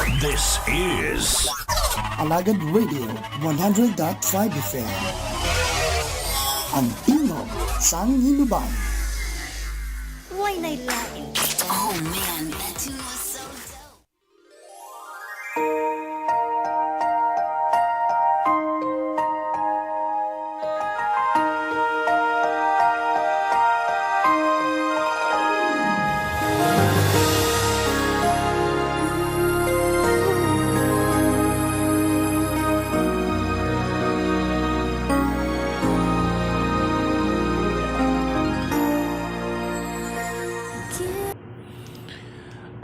This is Alagad Radio 100.5 FM. Ang Tinog sang Hinuban. Why nailain? Oh man, that tune was so dope.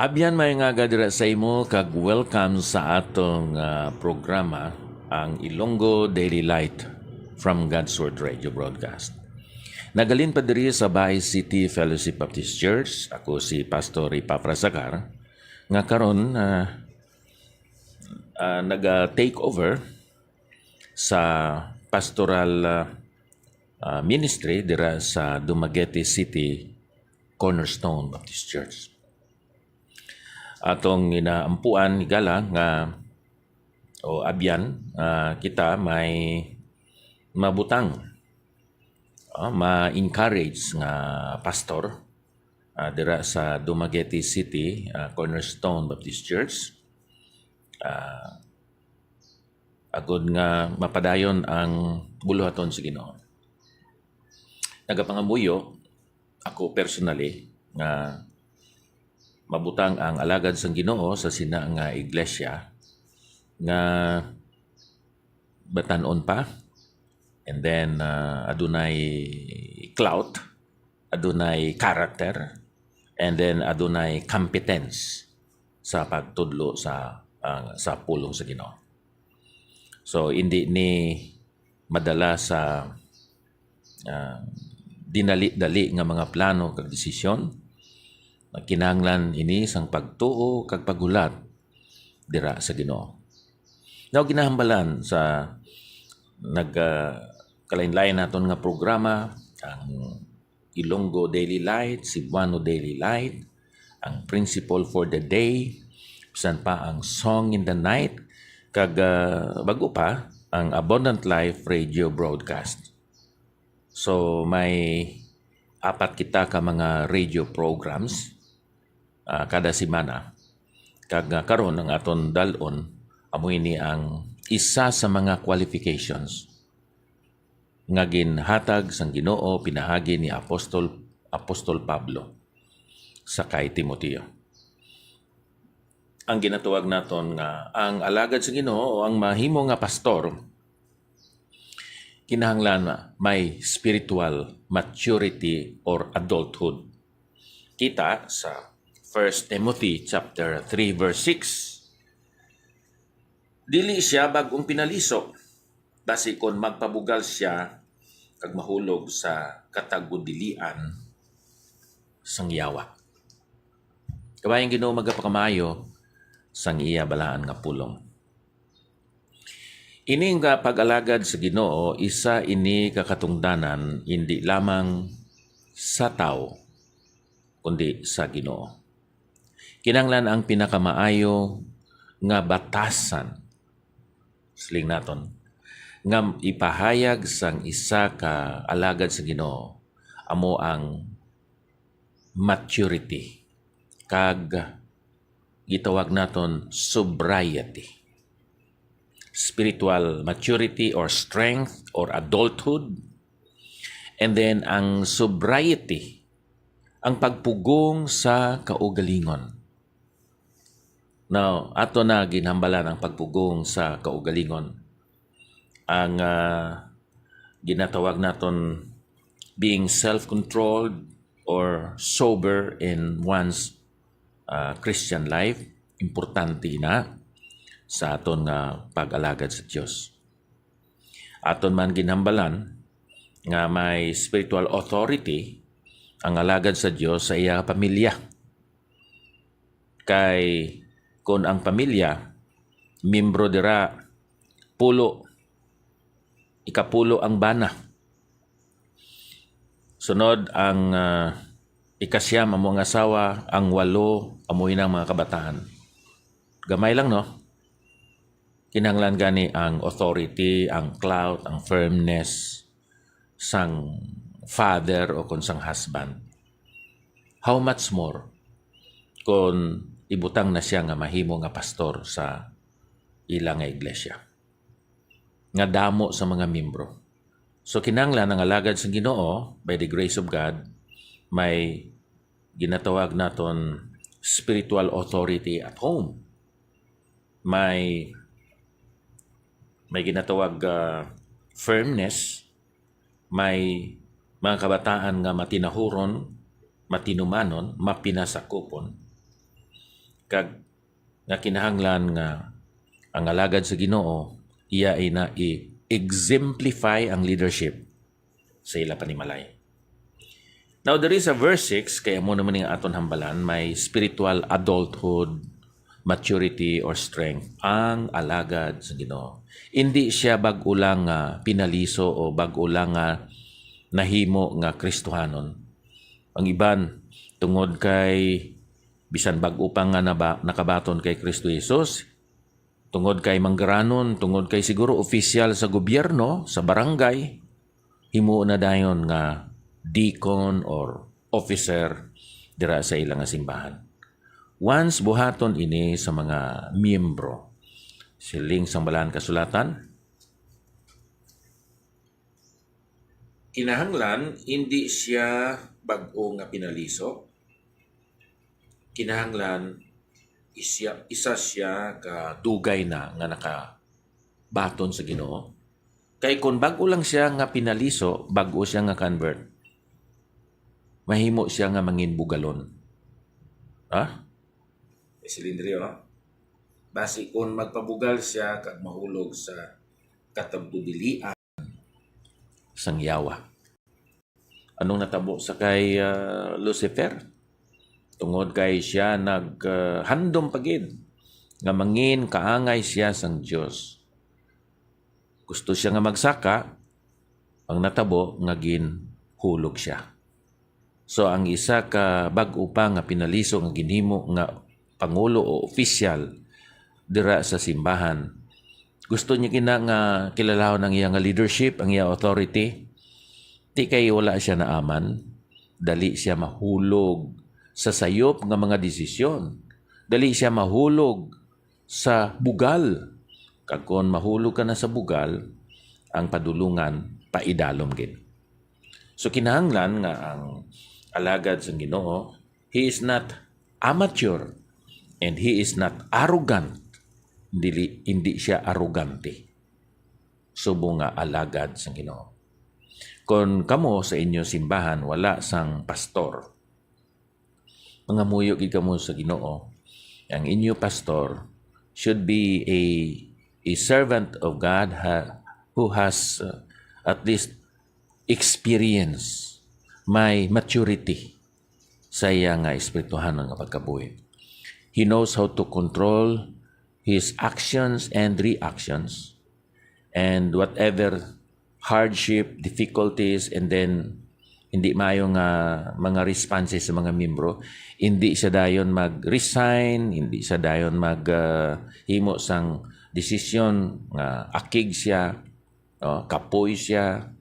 Abyan may nga gadira sa imo kag welcome sa atong programa ang Ilonggo Daily Light from God's Word Radio Broadcast. Nagalin pa diri sa Bahay City Fellowship Baptist Church. Ako si Pastor Ipaprasagar nga karon nag-take over sa pastoral ministry dira sa Dumaguete City Cornerstone Baptist Church. Atong inaampuan higala nga abyan kita may mabutang ma-encourage nga pastor dira sa Dumaguete City Cornerstone Baptist Church agod nga mapadayon ang buluhaton sa Ginoo. Nagapangamuyo ako personally nga mabutang ang alagad sang Ginoo sa sina nga iglesia nga batanon pa, and then adunay clout, adunay character, and then adunay competence sa pagtudlo sa pulong sa Ginoo. So hindi ni madala sa dinali-dali nga mga plano kag desisyon. Kinahanglan ini sang pagtuo kag paghulat dira sa Ginoo. Now ginahambalan sa kalain-lain naton nga programa ang Ilonggo Daily Light, Cebuano Daily Light, ang Principle for the Day, bisan pa ang Song in the Night, kag bago pa ang Abundant Life Radio Broadcast. So may apat kita ka mga radio programs kada semana. Kag karon ang aton dalon amoy ni ang isa sa mga qualifications nga ginhatag sang Ginoo pinahagi ni Apostol Pablo sa kay Timoteo. Ang ginatuwag naton nga ang alagad sa Ginoo o ang mahimo nga pastor kinahanglan may spiritual maturity or adulthood. Kita sa 1 Timothy chapter 3 verse 6. Dili siya bagong pinaliso, basi kon magpabugal siya kag mahulog sa katagudilian sang yawa. Kabayang Ginoo magapakamayo sang iya balaan nga pulong. Ini nga pag-alagad sa Ginoo isa ini kakatungdanan hindi lamang sa tao kundi sa Ginoo. Kinahanglan ang pinakamaayo nga batasan sling naton nga ipahayag sang isa ka alagad sa Ginoo amo ang maturity kag gitawag naton sobriety. Spiritual maturity or strength or adulthood, and then ang sobriety ang pagpugong sa kaugalingon. Now, ato na ginhambalan ang pagpugong sa kaugalingon. Ang ginatawag naton being self-controlled or sober in one's Christian life, importante na sa aton nga pag-alagad sa Dios. Aton man ginhambalan nga may spiritual authority ang alagad sa Dios sa iya pamilya. Kay kung ang pamilya membro dira ikapulo ang bana. Sunod ang ikasyam among asawa, ang walo amoy ng mga kabataan. gamay lang no. Kinahanglan gani ang authority, ang clout, ang firmness sang father o kung sang husband. How much more kung ibutang na siya nga mahimo nga pastor sa ilang nga iglesia. Nga damo sa mga membro. So kinahanglan ang alagad sa Ginoo by the grace of God may ginatawag naton spiritual authority at home. May ginatawag firmness, may mga kabataan nga matinahuron, matinumanon, mapinasakupon. Kag nga kinahanglan nga ang alagad sa Ginoo iya ay na exemplify ang leadership sa ila panimalay. Now there is a verse 6 kaya mo naman yung aton hambalan may spiritual adulthood, maturity or strength ang alagad sa Ginoo. Hindi siya bag-o lang pinaliso o bag-o lang nahimo nga Kristohanon. Ang iban tungod kay bisan bag-o pa nga nakabaton kay Kristo Jesus, tungod kay manggaranon, tungod kay siguro opisyal sa gobyerno, sa barangay, himo na dayon nga deacon or officer dira sa ilang simbahan. Once buhaton ini sa mga miyembro, siling sambalan kasulatan, kinahanglan hindi siya bag-o nga pinaliso, kinahanglan isa siya ka dugay na nga nakabaton sa Ginoo. Kay kung bag-o lang siya nga pinaliso, bag-o siya nga convert, mahimo siya nga mangin bugalon. Ha? Silindrio, no? Basi kung magpabugal siya kag mahulog sa katabudilian sang yawa. Anong natabo sa kay Lucifer? Tungod kay siya naghandom pagid nga mangin kaangay siya sang Dios. Gusto siya nga magsaka, ang natabo nga ginhulog siya. So ang isa ka bag-o pa nga pinaliso nga ginhimo nga pangulo o opisyal dira sa simbahan. Gusto niya nga kilalahon ang iyang leadership, ang iyang authority. Di kay wala siya naaman, dali siya mahulog sa sayop nga mga desisyon. Dali siya mahulog sa bugal. Kag kung mahulog ka na sa bugal, ang padulungan paidalom gid. So kinahanglan nga ang alagad sa Ginoo, he is not amateur and he is not arrogant. Hindi siya arrogante. Subo nga alagad sa Ginoo. Kung kamo sa inyo simbahan wala sang pastor, mga muyo gid kamo sa Ginoo, ang inyo pastor should be a servant of God who has at least experience, may maturity sa iya nga espirituhan nga pagkabuhi. He knows how to control his actions and reactions, and whatever hardship, difficulties, and then hindi maayo nga mga responses sa mga membro, hindi siya dayon mag-resign, hindi siya dayon himo sang desisyon nga akig siya, kapoy siya,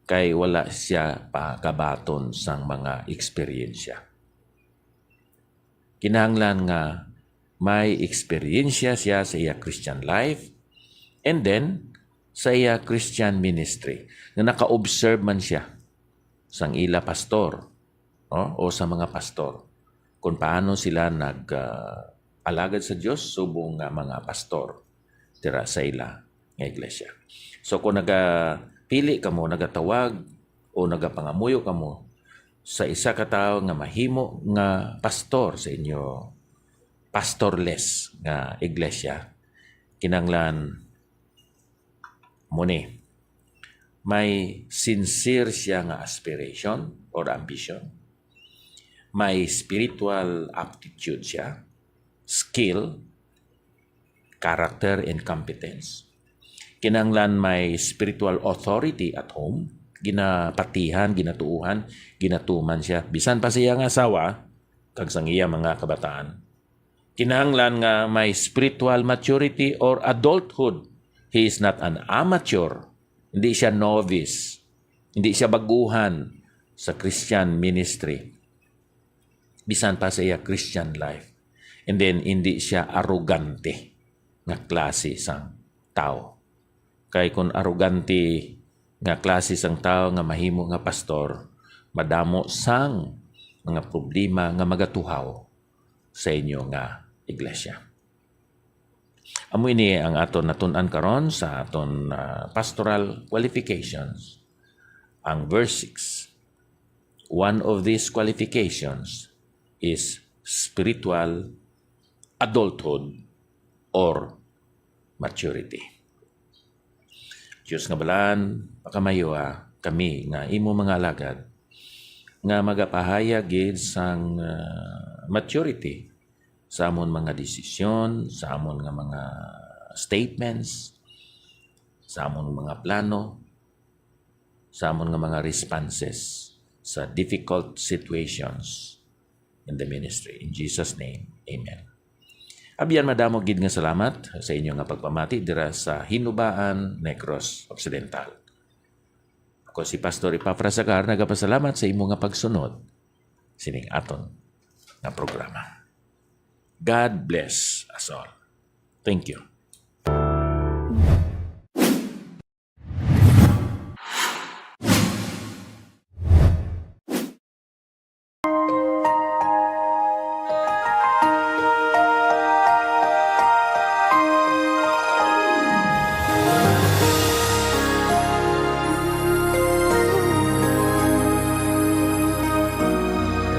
kay wala siya pa kabaton sang mga eksperyensya. Kinahanglan nga may eksperyensya siya sa iya Christian life and then sa iya Christian ministry nga naka-observe man siya sang ila pastor o sa mga pastor kung paano sila nag-alagad sa Diyos subong nga mga pastor tira sa ila nga iglesia. So kung nagapili kamo, nagatawag o nagapangamuyo kamo sa isa ka tawo nga mahimo nga pastor sa inyo pastorless nga iglesia, kinanglan muni may sincere siya nga aspiration or ambition, may spiritual aptitude siya, skill, character, and competence. Kinanglan may spiritual authority at home, ginapatihan, ginatuuhan, ginatuman siya. Bisan pa siya nga asawa, kag sang iya mga kabataan, Kinahanglan nga may spiritual maturity or adulthood. He is not an amateur. Hindi siya novice. Hindi siya baguhan sa Christian ministry. Bisan pa sa iya Christian life. And then, hindi siya arrogante nga klase sang tao. Kay kung arrogante nga klase sang tao nga mahimo nga pastor, madamo sang mga problema nga magatuhaw sa inyo nga iglesia. Amo ini ang aton natun-an karon sa aton pastoral qualifications. Ang verse 6. One of these qualifications is spiritual adulthood or maturity. Diyos nga balaan, pakamayo kami nga imo mga alagad nga magapahayag gid sang maturity sa amon mga desisyon, sa amon nga mga statements, sa amon mga plano, sa amon nga mga responses sa difficult situations in the ministry. In Jesus' name, amen. Abiyan madamo gid nga salamat sa inyo nga pagpamati dira sa Hinubaan, Negros Occidental. Ako si Pastor Epafras Agar, nagapasalamat sa imo nga pagsunod sining aton nga programa. God bless us all. Thank you.